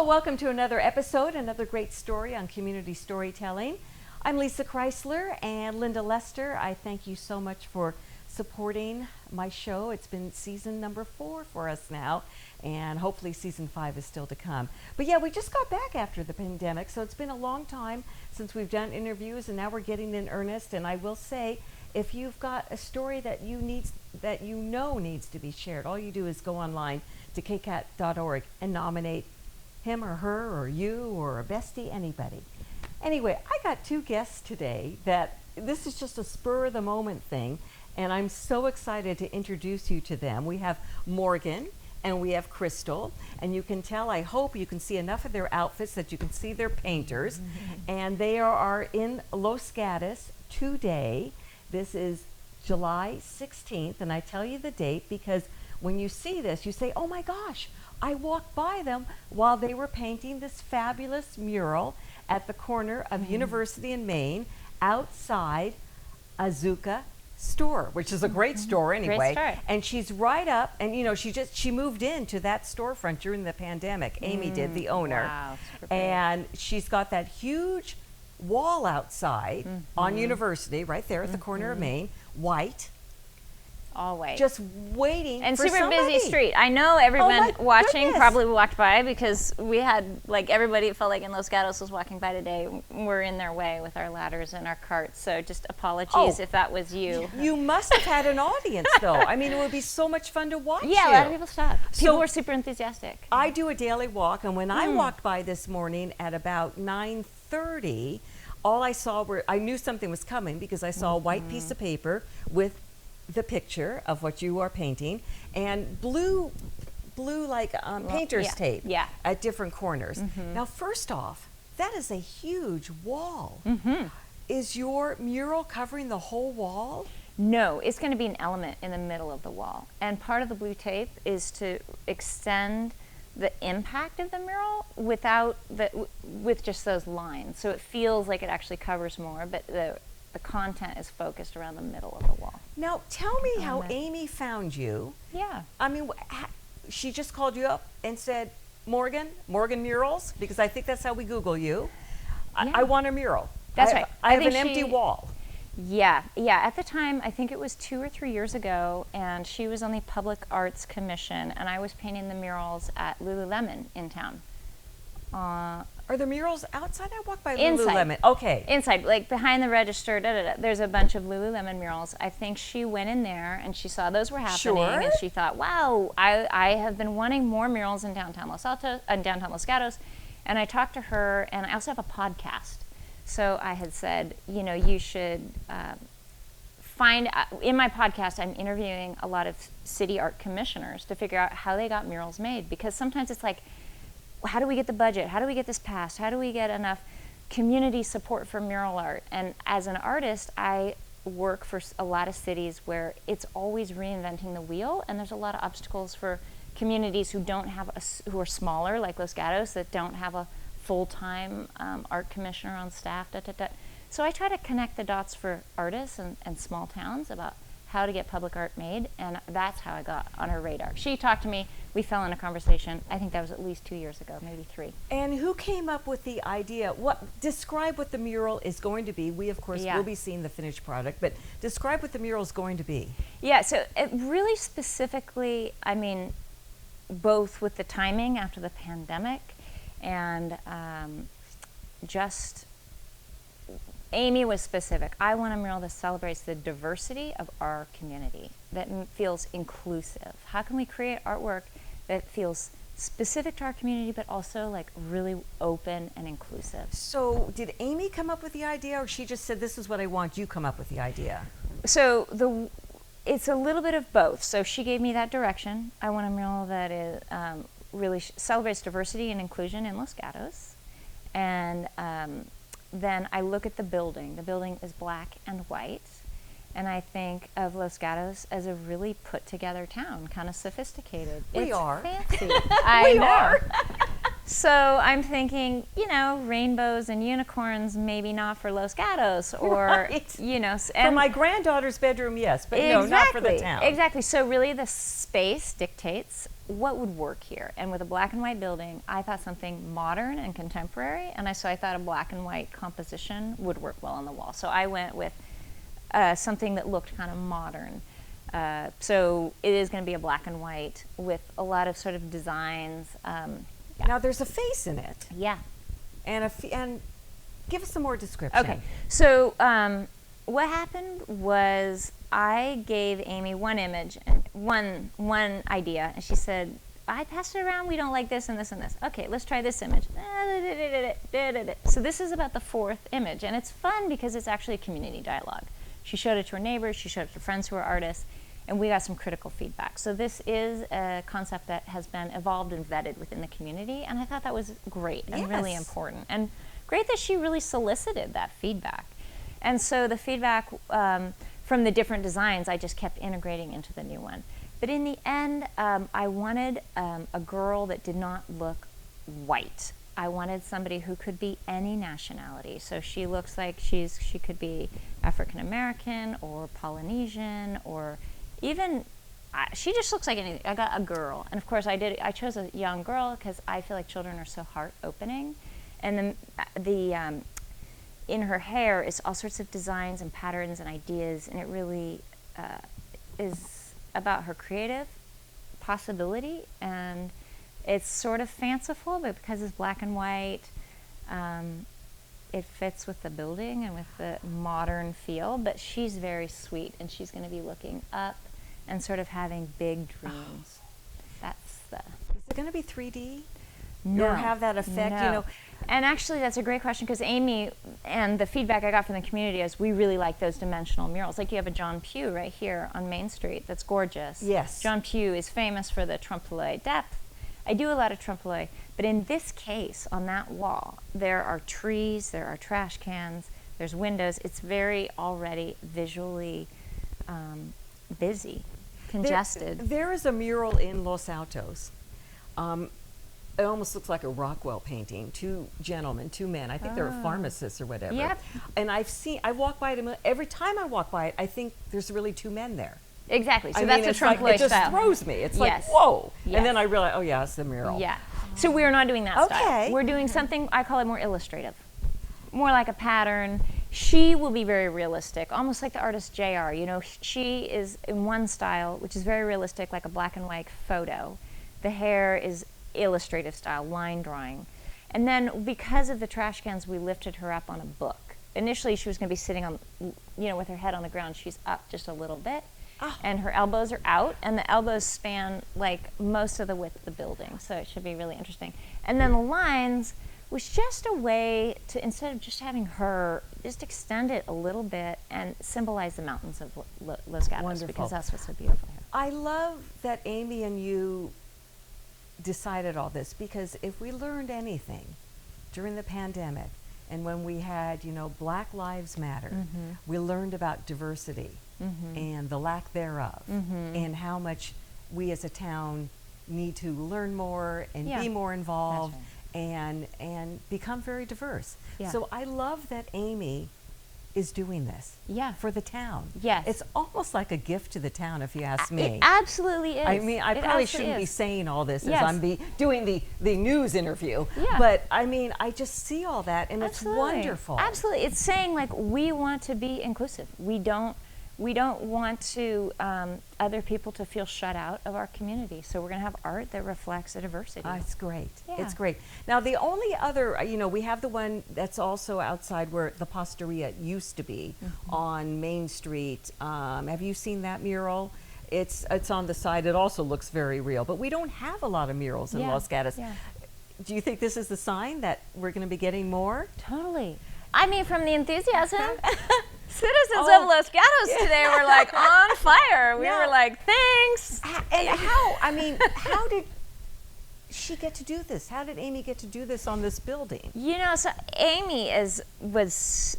welcome to another episode, another great story on community storytelling. I'm Lisa Krystal and Linda Lester. I thank you so much for supporting my show. It's been season number 4 for us now, and hopefully season 5 is still to come. But yeah, we just got back after the pandemic, so it's been a long time since we've done interviews, and now we're getting in earnest. And I will say, if you've got a story that you know needs to be shared, all you do is go online to kcat.org and nominate him or her or you or a bestie, anybody. Anyway, I got 2 guests today that this is just a spur of the moment thing, and I'm so excited to introduce you to them. We have Morgan and we have Krystal, and you can tell, I hope you can see enough of their outfits that you can see they're painters, and they are in Los Gatos today. This is July 16th, and I tell you the date because when you see this, you say, oh my gosh, I walked by them while they were painting this fabulous mural at the corner of University and Main outside Azuca store, which is a great store anyway. Great store. And she's right up, and you know, she moved into that storefront during the pandemic. Amy did, the owner. Wow, super great. And she's got that huge wall outside on University, right there at the corner of Main, white. Always. Just waiting and for super somebody. busy street. I know everyone my watching goodness. probably walked by because we had, like, everybody, it felt like in Los Gatos was walking by today. We're in their way with our ladders and our carts. So just apologies if that was you. You must have had an audience, though. I mean, it would be so much fun to watch Yeah, you. a lot of people stopped. People So- were super enthusiastic. I do a daily walk, and when I walked by this morning at about 9:30, all I saw I knew something was coming because I saw a white piece of paper with the picture of what you are painting and blue like painter's tape at different corners. Now, first off, that is a huge wall. Is your mural covering the whole wall? No, it's going to be an element in the middle of the wall. And part of the blue tape is to extend the impact of the mural with just those lines. So it feels like it actually covers more, but the content is focused around the middle of the wall. Now, tell me how Amy found you. Yeah. I mean, she just called you up and said, Morgan Murals, because I think that's how we Google you. Yeah. I want a mural. That's right. I have think an empty wall. Yeah. At the time, I think it was 2 or 3 years ago, and she was on the Public Arts Commission, and I was painting the murals at Lulu Lemon in town. Are the murals outside? I walk by Inside. Lulu Lemon. Okay. Inside, like behind the register, there's a bunch of Lulu Lemon murals. I think she went in there and she saw those were happening, and she thought, wow, I have been wanting more murals in downtown Los Gatos. And I talked to her, and I also have a podcast. So I had said, you know, you should in my podcast, I'm interviewing a lot of city art commissioners to figure out how they got murals made, because sometimes it's like, how do we get the budget? How do we get this passed? How do we get enough community support for mural art? And as an artist, I work for a lot of cities where it's always reinventing the wheel, and there's a lot of obstacles for communities who who are smaller, like Los Gatos, that don't have a full-time art commissioner on staff. So I try to connect the dots for artists and small towns about how to get public art made, and that's how I got on her radar. She talked to me, we fell in a conversation. I think that was at least 2 years ago, maybe 3. And who came up with the idea? Describe what the mural is going to be. We, of course, will be seeing the finished product, but describe what the mural is going to be. Yeah, so it really specifically, I mean, both with the timing after the pandemic and Amy was specific. I want a mural that celebrates the diversity of our community, that feels inclusive. How can we create artwork that feels specific to our community, but also like really open and inclusive? So did Amy come up with the idea, or she just said, this is what I want, you come up with the idea? So it's a little bit of both. So she gave me that direction. I want a mural that is really celebrates diversity and inclusion in Los Gatos. And then I look at the building. The building is black and white, and I think of Los Gatos as a really put together town, kind of sophisticated. We are. Fancy. I know. So I'm thinking, you know, rainbows and unicorns, maybe not for Los Gatos, or, you know. For my granddaughter's bedroom, yes, but no, not for the town. Exactly. So really the space dictates what would work here? And with a black and white building, I thought something modern and contemporary, and so I thought a black and white composition would work well on the wall. So I went with something that looked kind of modern. So it is going to be a black and white with a lot of sort of designs. Now there's a face in it. Yeah. And give us some more description. Okay. So what happened was I gave Amy one image, one idea, and she said, I passed it around, we don't like this and this and this. Okay, let's try this image. So this is about the fourth image, and it's fun because it's actually a community dialogue. She showed it to her neighbors, she showed it to friends who are artists, and we got some critical feedback. So this is a concept that has been evolved and vetted within the community, and I thought that was great and really important. And great that she really solicited that feedback. And so the feedback from the different designs, I just kept integrating into the new one. But in the end, I wanted a girl that did not look white. I wanted somebody who could be any nationality. So she looks like she could be African American or Polynesian, or even she just looks like anything. I got a girl, and of course I chose a young girl because I feel like children are so heart opening, and the in her hair is all sorts of designs and patterns and ideas, and it really is about her creative possibility, and it's sort of fanciful, but because it's black and white, it fits with the building and with the modern feel. But she's very sweet, and she's going to be looking up and sort of having big dreams. That's the... Is it going to be 3D? No. Or have that effect, no. you know? And actually, that's a great question, because Amy, and the feedback I got from the community is we really like those dimensional murals. Like you have a John Pugh right here on Main Street that's gorgeous. Yes. John Pugh is famous for the trompe-l'oeil depth. I do a lot of trompe-l'oeil, but in this case, on that wall, there are trees, there are trash cans, there's windows. It's very already visually busy, congested. There is a mural in Los Gatos. It almost looks like a Rockwell painting. Two gentlemen, two men. I think they're pharmacists or whatever. Yep. And I walk by it, every time I walk by it, I think there's really two men there. Exactly. So I that's mean, a trompe-l'oeil it just style. throws me. It's Yes. like, whoa. Yes. And then I realize, oh yeah, it's the mural. Yeah. So we are not doing that style. Okay. We're doing something, I call it more illustrative, more like a pattern. She will be very realistic, almost like the artist JR. You know, she is in one style, which is very realistic, like a black and white photo. The hair is illustrative style, line drawing. And then because of the trash cans, we lifted her up on a book. Initially, she was going to be sitting on, with her head on the ground. She's up just a little bit. And her elbows are out, and the elbows span like most of the width of the building, so it should be really interesting. And then the lines was just a way to, instead of just having her, just extend it a little bit and symbolize the mountains of Los Gatos. Wonderful. Because that's what's so beautiful here. I love that Amy and you decided all this, because if we learned anything during the pandemic and when we had, Black Lives Matter, we learned about diversity. And the lack thereof, and how much we as a town need to learn more and be more involved, and become very diverse. Yeah. So I love that Amy is doing this for the town. Yes. It's almost like a gift to the town, if you ask me. It absolutely is. I mean, I probably shouldn't be saying all this as I'm doing the news interview, but I mean, I just see all that, and it's wonderful. Absolutely. It's saying, like, we want to be inclusive. We don't want to other people to feel shut out of our community. So we're going to have art that reflects a diversity. It's great. Yeah. It's great. Now, the only other, we have the one that's also outside where the Posteria used to be on Main Street. Have you seen that mural? It's on the side. It also looks very real. But we don't have a lot of murals in Los Gatos. Yeah. Do you think this is the sign that we're going to be getting more? Totally. I mean, from the enthusiasm. Citizens of Los Gatos today were like on fire. We were like, thanks. And how did she get to do this? How did Amy get to do this on this building? So Amy was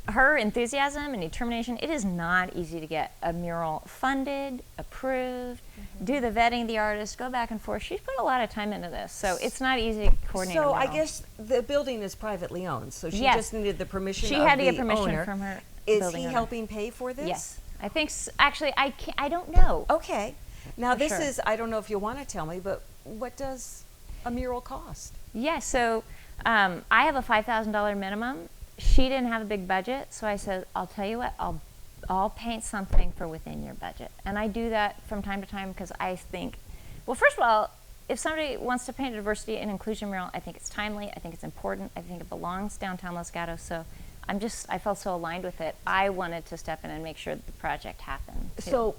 her enthusiasm and determination. It is not easy to get a mural funded, approved, do the vetting, the artist, go back and forth. She's put a lot of time into this, so it's not easy to coordinate. So I guess the building is privately owned, so she just needed the permission of the owner. She had to get permission from her. Is he helping pay for this? Yes. I think, actually, I don't know. Okay. Now For this sure. is, I don't know if you want to tell me, but what does a mural cost? Yeah, so I have a $5,000 minimum. She didn't have a big budget, so I said, I'll tell you what, I'll paint something for within your budget. And I do that from time to time because I think, well, first of all, if somebody wants to paint a diversity and inclusion mural, I think it's timely, I think it's important, I think it belongs downtown Los Gatos, so I felt so aligned with it. I wanted to step in and make sure that the project happened, too. So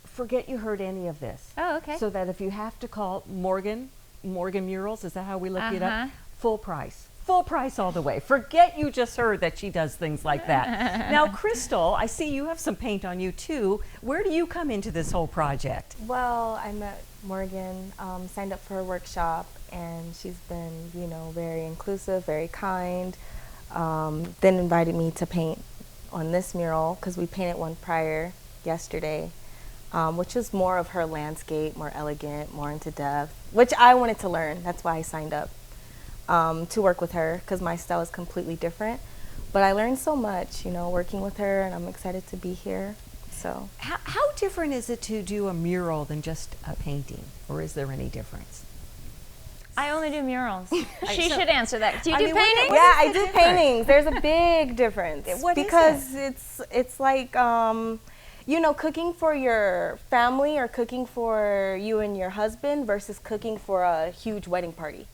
forget you heard any of this. Oh, okay. So that if you have to call Morgan Murals, is that how we look it Uh-huh. up? Full price. Full price all the way. Forget you just heard that she does things like that. Now, Krystal, I see you have some paint on you too. Where do you come into this whole project? Well, I met Morgan, signed up for a workshop, and she's been, very inclusive, very kind. Then invited me to paint on this mural because we painted one prior yesterday, which was more of her landscape, more elegant, more into depth, which I wanted to learn. That's why I signed up to work with her because my style is completely different. But I learned so much, working with her, and I'm excited to be here. So, How different is it to do a mural than just a painting, or is there any difference? I only do murals. She should answer that. Do you I do mean, what- painting? what yeah, is I the do difference? paintings. There's a big difference. What is because it's like cooking for your family or cooking for you and your husband versus cooking for a huge wedding party.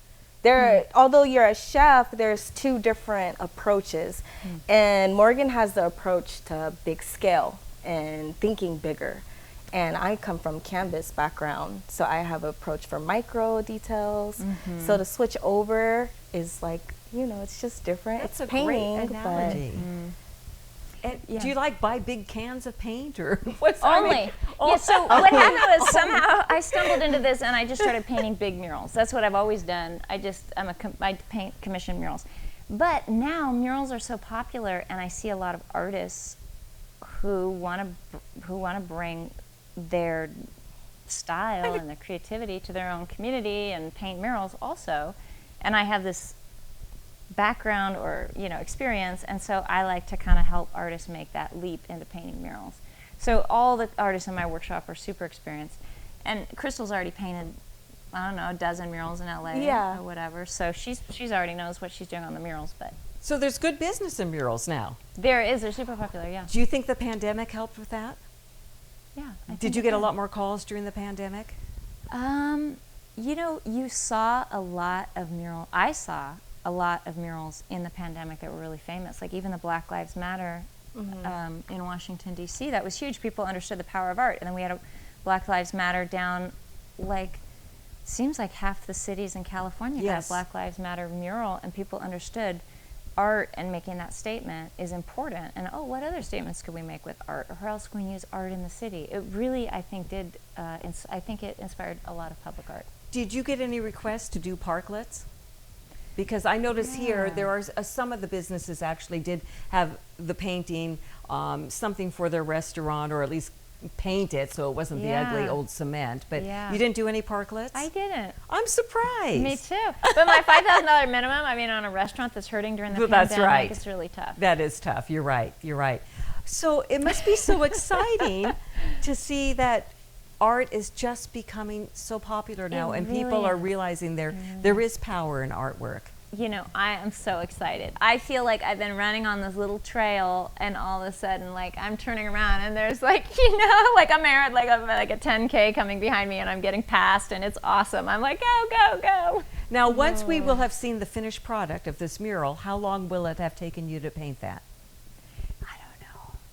Although you're a chef, there's two different approaches. And Morgan has the approach to big scale and thinking bigger. And I come from canvas background, so I have an approach for micro details. So to switch over is like, it's just different. That's it's a great painting, analogy. And Yeah. do you buy big cans of paint or what's Only. Yeah, so what happened was somehow I stumbled into this and I just started painting big murals. That's what I've always done. I paint commission murals. But now murals are so popular and I see a lot of artists who want to bring their style and their creativity to their own community and paint murals also. And I have this background or experience, and so I like to kind of help artists make that leap into painting murals. So all the artists in my workshop are super experienced, and Krystal's already painted, I don't know, a dozen murals in LA Yeah. or whatever. So she's already knows what she's doing on the murals. But So there's good business in murals now. they're super popular. Yeah. Do you think the pandemic helped with that? Yeah. Did you get a lot more calls during the pandemic? You saw a lot of mural. I saw a lot of murals in the pandemic that were really famous, like even the Black Lives Matter in Washington, D.C. That was huge. People understood the power of art. And then we had a Black Lives Matter down, seems like half the cities in California had Yes. a Black Lives Matter mural, and people understood art and making that statement is important. And what other statements could we make with art? Or how else can we use art in the city? It really, I think, I think it inspired a lot of public art. Did you get any requests to do parklets? Because I notice here there are some of the businesses actually did have the painting, something for their restaurant, or at least paint it so it wasn't the ugly Yeah. old cement. But Yeah. you didn't do any parklets? I didn't. I'm surprised. Me too. But my $5,000 minimum, on a restaurant that's hurting during the Well, pandemic, that's right. it's really tough. That is tough. You're right. You're right. So it must be so exciting to see that art is just becoming so popular now, and really people are is. realizing there is power in artwork. I am so excited. I feel like I've been running on this little trail, and all of a sudden, I'm turning around, and there's I'm like a 10K coming behind me, and I'm getting passed, and it's awesome. I'm like, go, go, go. Now, once we will have seen the finished product of this mural, how long will it have taken you to paint that? I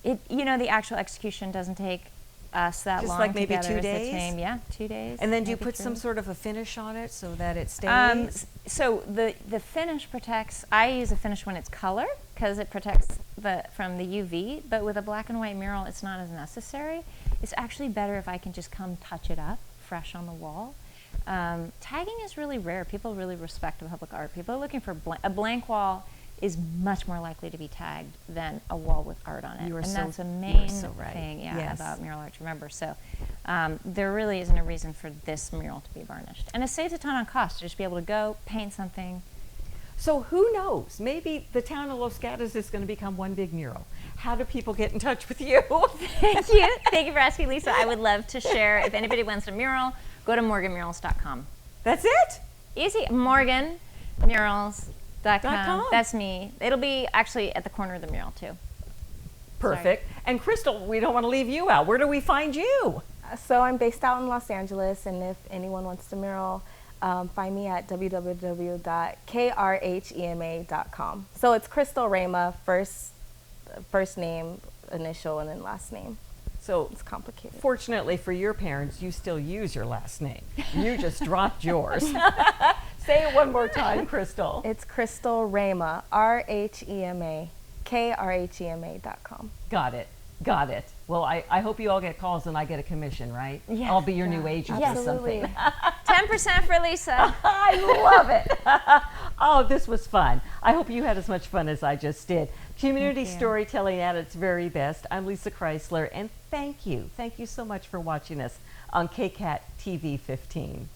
don't know. The actual execution doesn't take us that Just long like maybe together 2 as a days? team. Yeah, 2 days. And then do you maybe put some 3. sort of a finish on it so that it stays? So the finish protects. I use a finish when it's color because it protects from the UV. But with a black and white mural, it's not as necessary. It's actually better if I can just come touch it up fresh on the wall. Tagging is really rare. People really respect the public art. People are looking for a blank wall is much more likely to be tagged than a wall with art on it. That's a main thing about mural art to remember. So there really isn't a reason for this mural to be varnished. And it saves a ton on cost to just be able to go paint something, So who knows? Maybe the town of Los Gatos is going to become one big mural. How do people get in touch with you? Thank you. Thank you for asking, Lisa. I would love to share. If anybody wants a mural, go to morganmurals.com. That's it? Easy. morganmurals.com. .com. That's me. It'll be actually at the corner of the mural, too. Perfect. And Krystal, we don't want to leave you out. Where do we find you? So I'm based out in Los Angeles, and if anyone wants to mural, find me at www.krhema.com. So it's Krystal Rhema, first name, initial, and then last name. So It's complicated. fortunately for your parents, you still use your last name. You just dropped yours. Say it one more time, Krystal. It's Krystal Rhema, RHEMA, KRHEMA.com. Got it. Got it. Well, I hope you all get calls and I get a commission, right? Yes. I'll be your new agent or Absolutely. something. 10% for Lisa. I love it. Oh, this was fun. I hope you had as much fun as I just did. Community storytelling at its very best. I'm Lisa Krystal, and thank you. Thank you so much for watching us on KCAT TV 15.